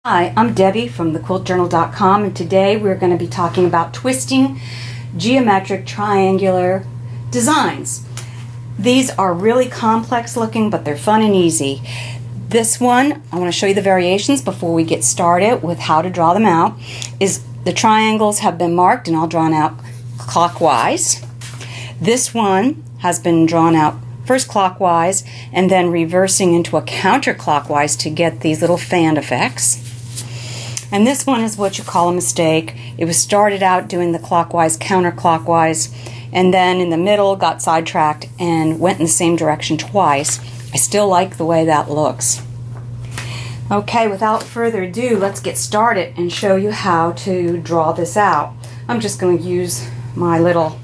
Hi, I'm Debbie from thequiltjournal.com, and today we're going to be talking about twisting geometric triangular designs. These are really complex looking, but they're fun and easy. This one, I want to show you the variations before we get started with how to draw them out. Is the triangles have been marked and all drawn out clockwise. This one has been drawn out first clockwise and then reversing into a counterclockwise to get these little fan effects. And this one is what you call a mistake. It was started out doing the clockwise, counterclockwise, and then in the middle got sidetracked and went in the same direction twice. I still like the way that looks. Okay, without further ado, let's get started and show you how to draw this out. I'm just going to use my little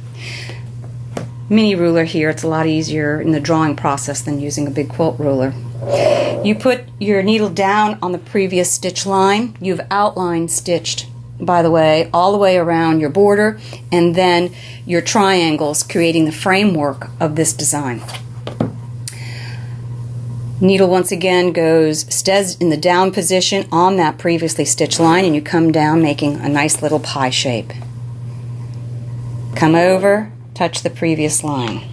mini ruler here. It's a lot easier in the drawing process than using a big quilt ruler. You put your needle down on the previous stitch line. You've outline stitched, by the way, all the way around your border, and then your triangles creating the framework of this design. Needle once again stays in the down position on that previously stitched line, and you come down making a nice little pie shape. Come over, touch the previous line.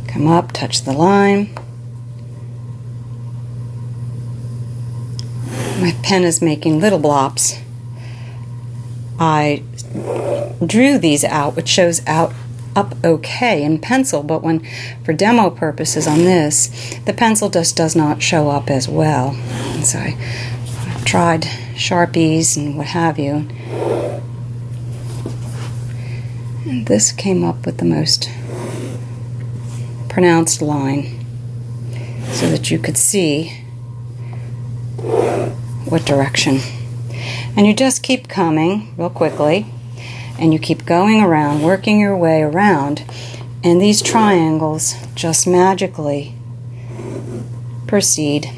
Come up, touch the line. My pen is making little blops. I drew these out, which shows up okay in pencil, but when for demo purposes on this, the pencil just does not show up as well. And so I've tried Sharpies and what have you. And this came up with the most pronounced line so that you could see what direction. And you just keep coming real quickly, and you keep going around, working your way around, and these triangles just magically proceed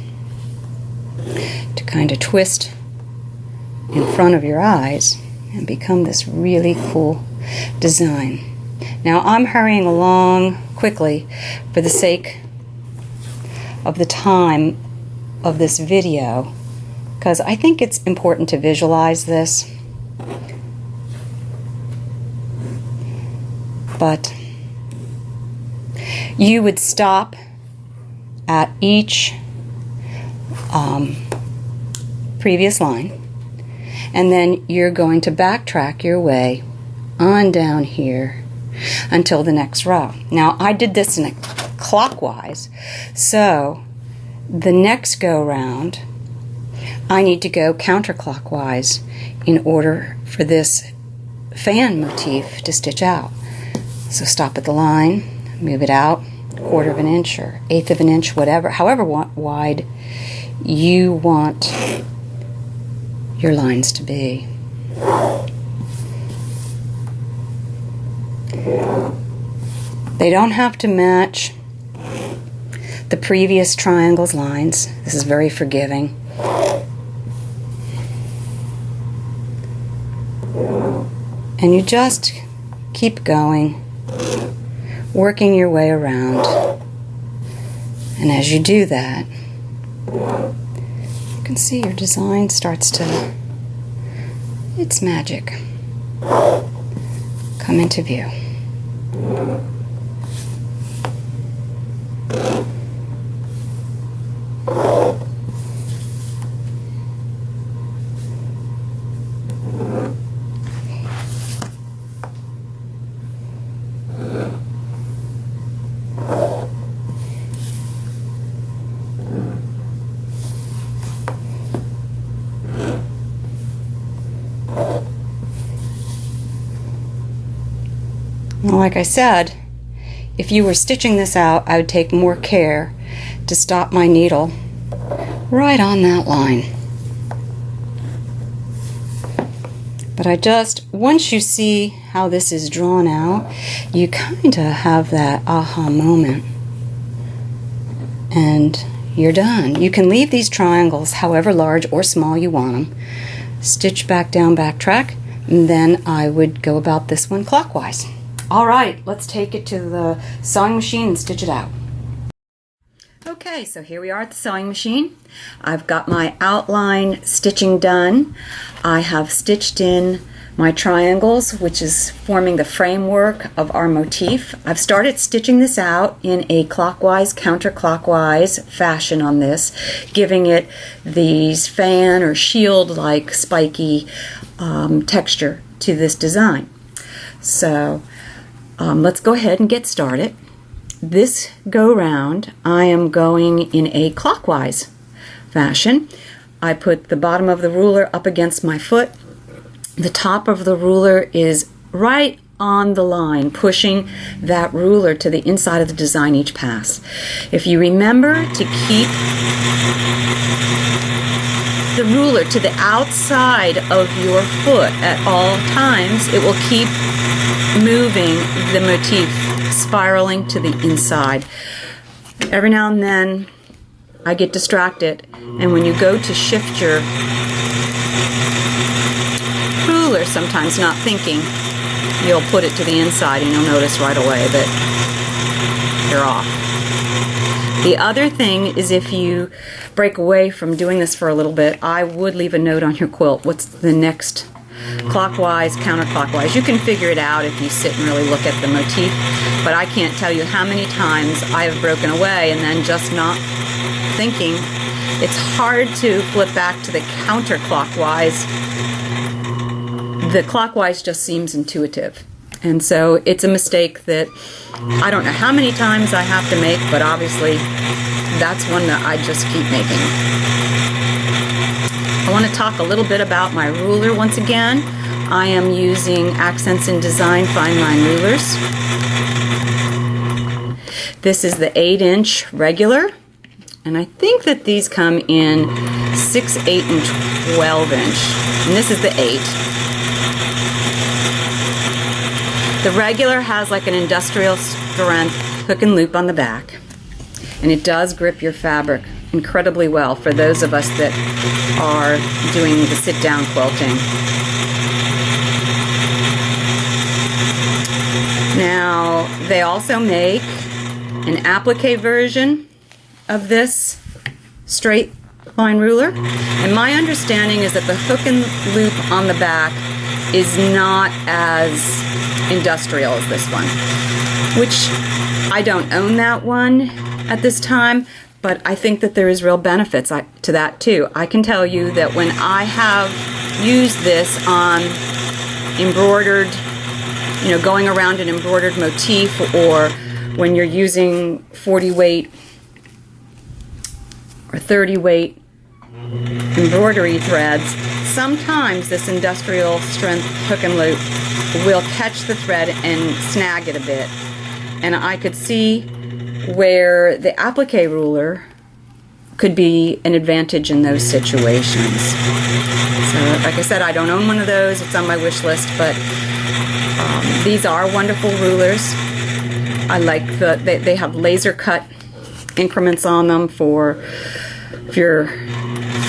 to kind of twist in front of your eyes and become this really cool design. Now I'm hurrying along quickly for the sake of the time of this video, because I think it's important to visualize this. But you would stop at each previous line, and then you're going to backtrack your way on down here until the next row. Now I did this in a clockwise, so the next go round I need to go counterclockwise in order for this fan motif to stitch out. So stop at the line, move it out 1/4 of an inch or 1/8 of an inch, whatever, however wide you want your lines to be. They don't have to match the previous triangle's lines. This is very forgiving. And you just keep going, working your way around. And as you do that, you can see your design starts to, it's magic, come into view. Like I said, if you were stitching this out, I would take more care to stop my needle right on that line. But once you see how this is drawn out, you kind of have that aha moment. And you're done. You can leave these triangles however large or small you want them. Stitch back down, backtrack, and then I would go about this one clockwise. All right, let's take it to the sewing machine and stitch it out. Okay, so here we are at the sewing machine. I've got my outline stitching done. I have stitched in my triangles, which is forming the framework of our motif. I've started stitching this out in a clockwise, counterclockwise fashion on this, giving it these fan or shield-like spiky texture to this design. So let's go ahead and get started. This go round I am going in a clockwise fashion. I put the bottom of the ruler up against my foot. The top of the ruler is right on the line, pushing that ruler to the inside of the design each pass. If you remember to keep the ruler to the outside of your foot at all times, it will keep moving the motif, spiraling to the inside. Every now and then I get distracted, and when you go to shift your ruler, sometimes not thinking, you'll put it to the inside and you'll notice right away that you're off. The other thing is, if you break away from doing this for a little bit, I would leave a note on your quilt. What's the next clockwise, counterclockwise? You can figure it out if you sit and really look at the motif, but I can't tell you how many times I have broken away and then just not thinking. It's hard to flip back to the counterclockwise. The clockwise just seems intuitive, and so it's a mistake that I don't know how many times I have to make, but obviously that's one that I just keep making. I want to talk a little bit about my ruler once again. I am using Accents in Design fine line rulers. This is the 8-inch regular, and I think that these come in 6, 8, and 12-inch, and this is the 8. The regular has like an industrial strength hook and loop on the back, and it does grip your fabric incredibly well for those of us that are doing the sit-down quilting. Now, they also make an applique version of this straight line ruler, and my understanding is that the hook and loop on the back is not as industrial as this one, which I don't own that one at this time, but I think that there is real benefits to that too. I can tell you that when I have used this on embroidered, going around an embroidered motif, or when you're using 40 weight or 30 weight embroidery threads, sometimes this industrial strength hook and loop will catch the thread and snag it a bit, and I could see where the applique ruler could be an advantage in those situations. So, like I said, I don't own one of those. It's on my wish list, but these are wonderful rulers. I like they have laser cut increments on them for if your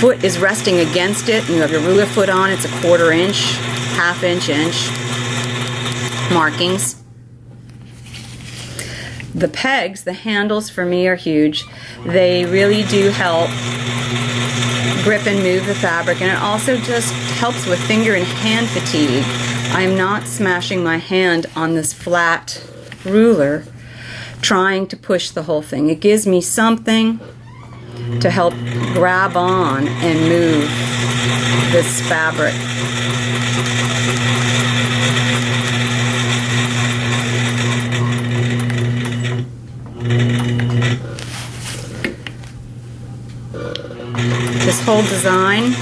foot is resting against it and you have your ruler foot on, it's a 1/4 inch, 1/2 inch, inch markings. The pegs, the handles for me are huge. They really do help grip and move the fabric, and it also just helps with finger and hand fatigue. I'm not smashing my hand on this flat ruler trying to push the whole thing. It gives me something to help grab on and move this fabric. This whole design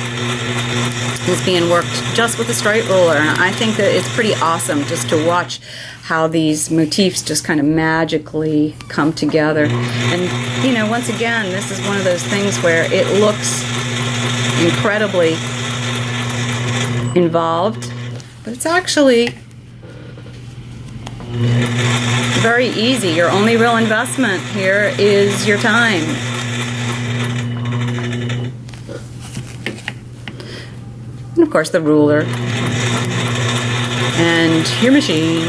is being worked just with a straight ruler, and I think that it's pretty awesome just to watch how these motifs just kind of magically come together. And once again, this is one of those things where it looks incredibly involved, but it's actually very easy. Your only real investment here is your time. And of course the ruler and your machine.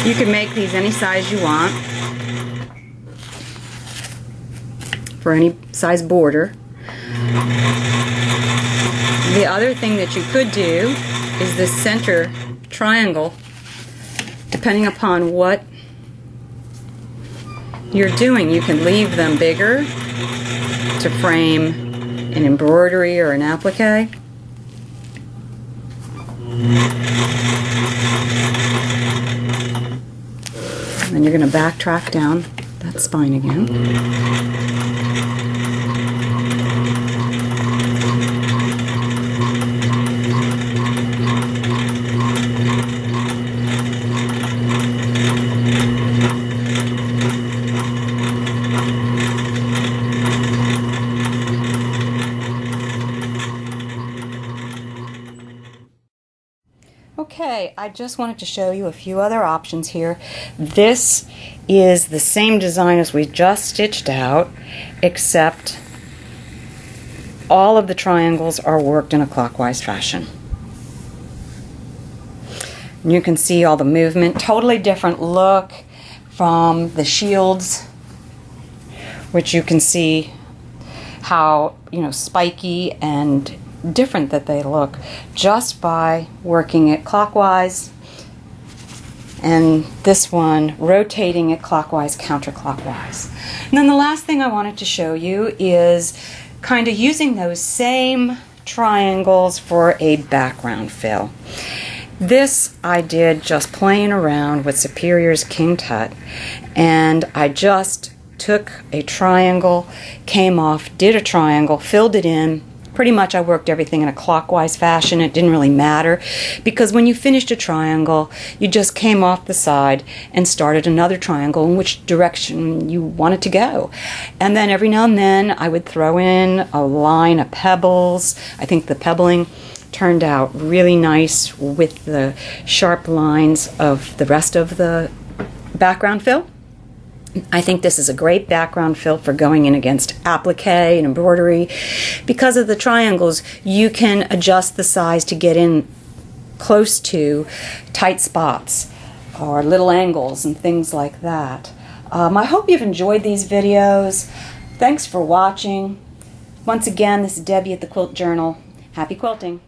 You can make these any size you want for any size border. The other thing that you could do is this center triangle, depending upon what you're doing. You can leave them bigger to frame an embroidery or an applique. And then you're going to backtrack down that spine again. Okay, I just wanted to show you a few other options here. This is the same design as we just stitched out, except all of the triangles are worked in a clockwise fashion. And you can see all the movement, totally different look from the shields, which you can see how, spiky and different that they look just by working it clockwise, and this one rotating it clockwise, counterclockwise. And then the last thing I wanted to show you is kind of using those same triangles for a background fill. This I did just playing around with Superior's King Tut, and I just took a triangle, came off, did a triangle, filled it in. Pretty much I worked everything in a clockwise fashion. It didn't really matter, because when you finished a triangle, you just came off the side and started another triangle in which direction you wanted to go. And then every now and then I would throw in a line of pebbles. I think the pebbling turned out really nice with the sharp lines of the rest of the background fill. I think this is a great background fill for going in against applique and embroidery. Because of the triangles, you can adjust the size to get in close to tight spots or little angles and things like that. I hope you've enjoyed these videos. Thanks for watching. Once again, this is Debbie at the Quilt Journal. Happy quilting!